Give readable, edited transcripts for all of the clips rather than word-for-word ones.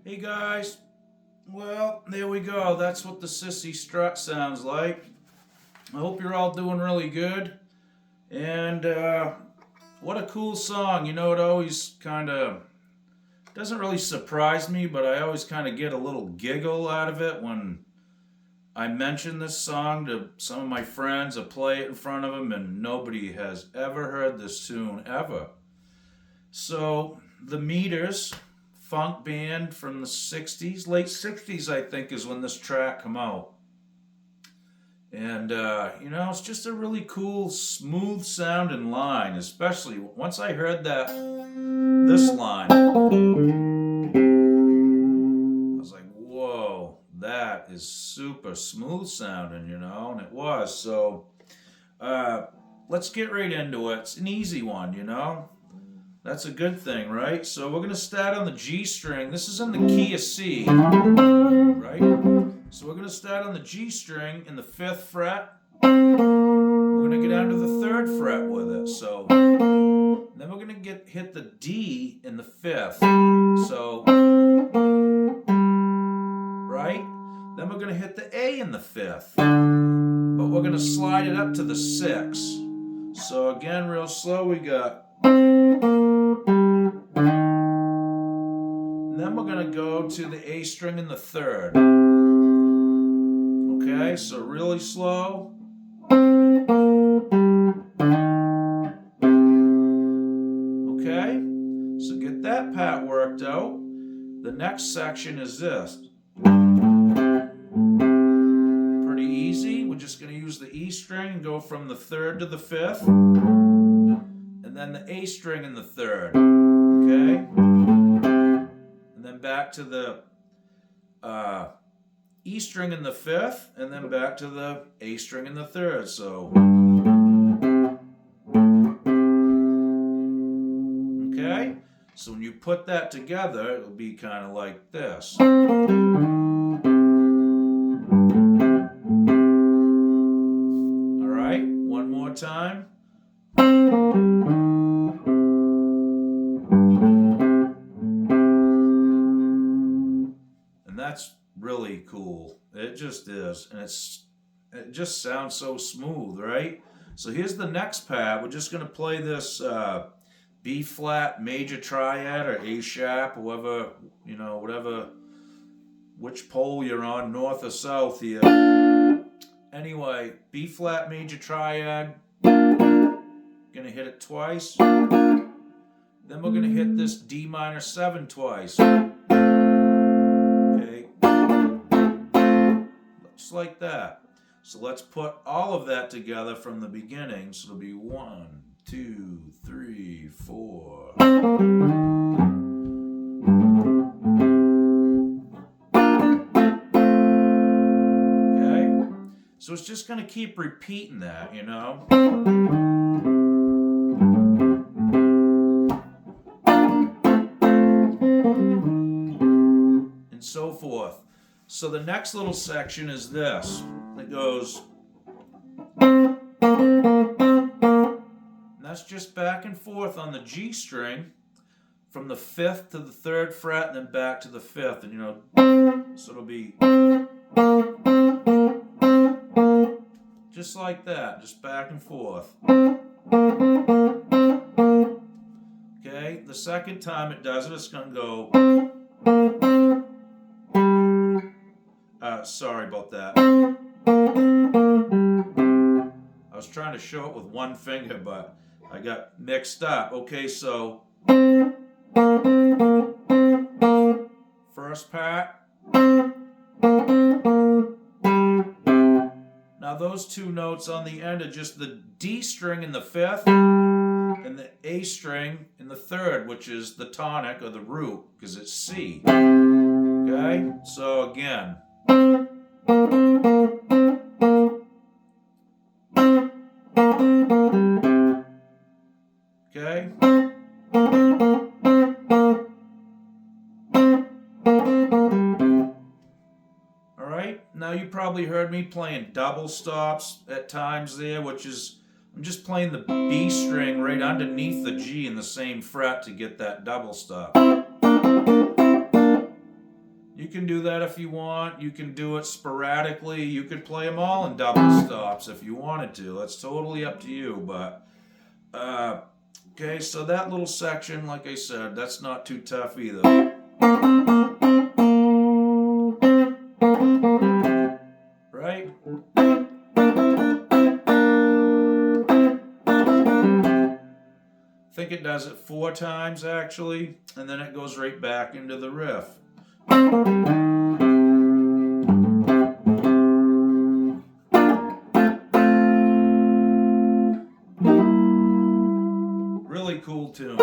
Hey guys, well, there we go. That's what the Cissy Strut sounds like. I hope you're all doing really good. And what a cool song. You know, it always kind of doesn't really surprise me, but I always kind of get a little giggle out of it when I mention this song to some of my friends or play it in front of them, and nobody has ever heard this tune ever. So, the Meters, funk band from the 60s, late 60s, I think, is when this track come out. And, you know, it's just a really cool, smooth sounding line, especially once I heard this line. I was like, whoa, that is super smooth sounding, you know, and it was. So, let's get right into it. It's an easy one, you know. That's a good thing, right? So we're going to start on the G string. This is in the key of C, right? So we're going to start on the G string in the 5th fret. We're going to get down to the 3rd fret with it. So then we're going to hit the D in the 5th. So, right? Then we're going to hit the A in the 5th. But we're going to slide it up to the 6th. So again, real slow, we got... Then we're going to go to the A string in the 3rd. Okay, so really slow. Okay, so get that part worked out. The next section is this. Pretty easy. We're just going to use the E string and go from the 3rd to the 5th. And then the A string in the 3rd. Okay? And then back to the E string in the 5th, and then back to the A string in the 3rd. So, okay? So when you put that together, it'll be kind of like this. All right, one more time. And that's really cool. It just is. And it just sounds so smooth, right? So here's the next pad. We're just going to play this B flat major triad or A sharp, whoever, you know, whatever, which pole you're on, north or south here. Anyway, B flat major triad. Gonna hit it twice. Then we're gonna hit this D minor 7 twice. Okay. Just like that. So let's put all of that together from the beginning. So it'll be 1, 2, 3, 4. Okay? So it's just gonna keep repeating that, you know? And so forth. So the next little section is this. It goes, and that's just back and forth on the G string from the 5th to the 3rd fret and then back to the 5th. And you know, so it'll be just like that, just back and forth. Okay, the second time it does it, it's going to go. Sorry about that. I was trying to show it with one finger, but I got mixed up. Okay, so First part. Now those two notes on the end are just the D string in the fifth and the A string in the third, which is the tonic or the root, because it's C. Okay? So again. Okay? Alright, now you probably heard me playing double stops at times there, which is, I'm just playing the B string right underneath the G in the same fret to get that double stop. You can do that if you want. You can do it sporadically. You could play them all in double stops if you wanted to. That's totally up to you, but okay, so that little section, like I said, that's not too tough either. Right? I think it does it 4 times actually, and then it goes right back into the riff. Really cool tune.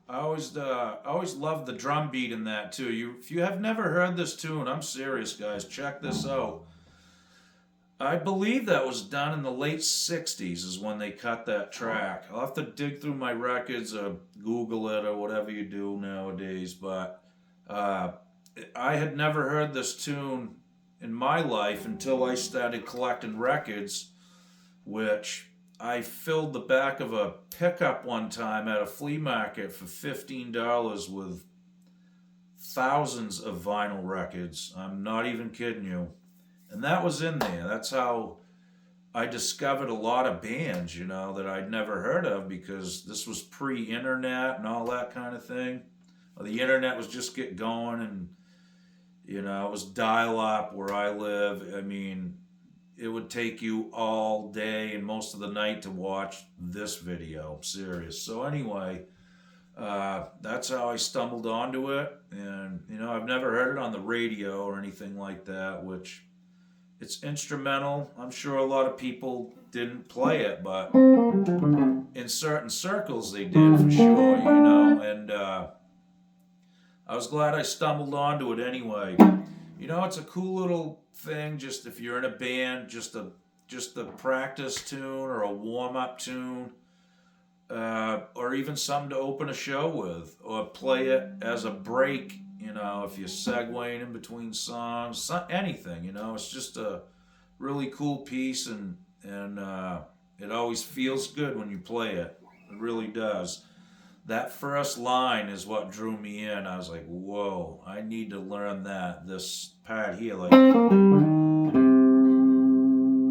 I always loved the drum beat in that too. If you have never heard this tune, I'm serious, guys. Check this out. I believe that was done in the late 60s is when they cut that track. I'll have to dig through my records or Google it or whatever you do nowadays, but I had never heard this tune in my life until I started collecting records, which I filled the back of a pickup one time at a flea market for $15 with thousands of vinyl records. I'm not even kidding you. And that was in there. That's how I discovered a lot of bands, you know, that I'd never heard of, because this was pre-internet and all that kind of thing. Well, the internet was just getting going, and, you know, it was dial-up where I live. I mean, it would take you all day and most of the night to watch this video. I'm serious. So anyway, that's how I stumbled onto it. And, you know, I've never heard it on the radio or anything like that, which... it's instrumental. I'm sure a lot of people didn't play it, but in certain circles they did for sure, you know. And I was glad I stumbled onto it anyway. You know, it's a cool little thing. Just if you're in a band, just a practice tune or a warm-up tune, or even something to open a show with, or play it as a break. You know, if you're segueing in between songs, anything, you know, it's just a really cool piece, and it always feels good when you play it. It really does. That first line is what drew me in. I was like, whoa, I need to learn that. This part here, like, I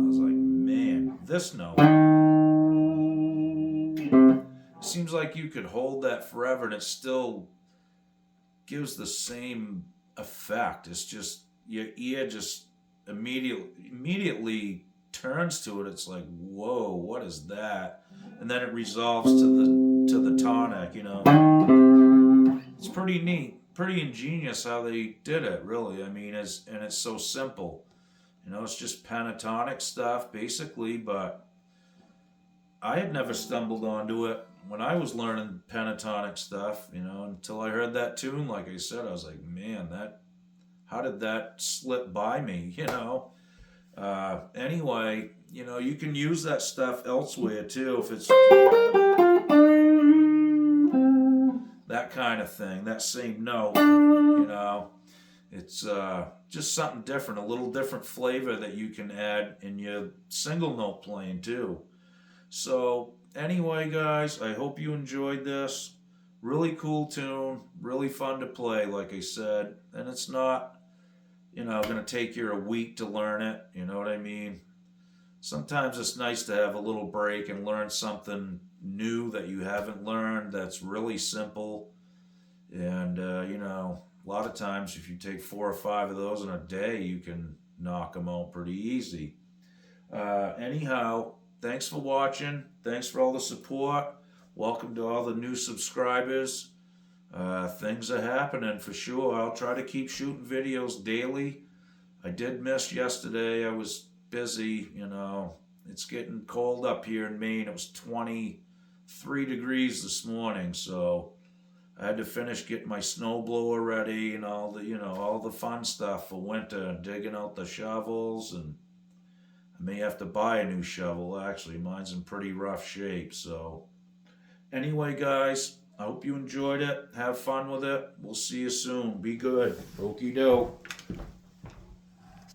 was like, man, this note. Seems like you could hold that forever and it still gives the same effect. It's just, your ear just immediately turns to it. It's like, whoa, what is that? And then it resolves to the tonic, you know. It's pretty neat, pretty ingenious how they did it, really. I mean, and it's so simple. You know, it's just pentatonic stuff, basically, but I had never stumbled onto it when I was learning pentatonic stuff, you know, until I heard that tune. Like I said, I was like, man, how did that slip by me, you know? Anyway, you know, you can use that stuff elsewhere too, if it's that kind of thing, that same note, you know. It's just something different, a little different flavor that you can add in your single note playing too. So anyway, guys, I hope you enjoyed this. Really cool tune, really fun to play, like I said. And it's not, you know, going to take you a week to learn it, you know what I mean? Sometimes it's nice to have a little break and learn something new that you haven't learned that's really simple. And, you know, a lot of times if you take 4 or 5 of those in a day, you can knock them out pretty easy. Anyhow, thanks for watching. Thanks for all the support. welcome to all the new subscribers. Things are happening for sure. I'll try to keep shooting videos daily. I did miss yesterday. I was busy, you know. It's getting cold up here in Maine. It was 23 degrees this morning, so I had to finish getting my snowblower ready and all the, you know, all the fun stuff for winter, digging out the shovels, and I may have to buy a new shovel. Actually, mine's in pretty rough shape. So anyway, guys, I hope you enjoyed it. Have fun with it. We'll see you soon. Be good. Okie doke.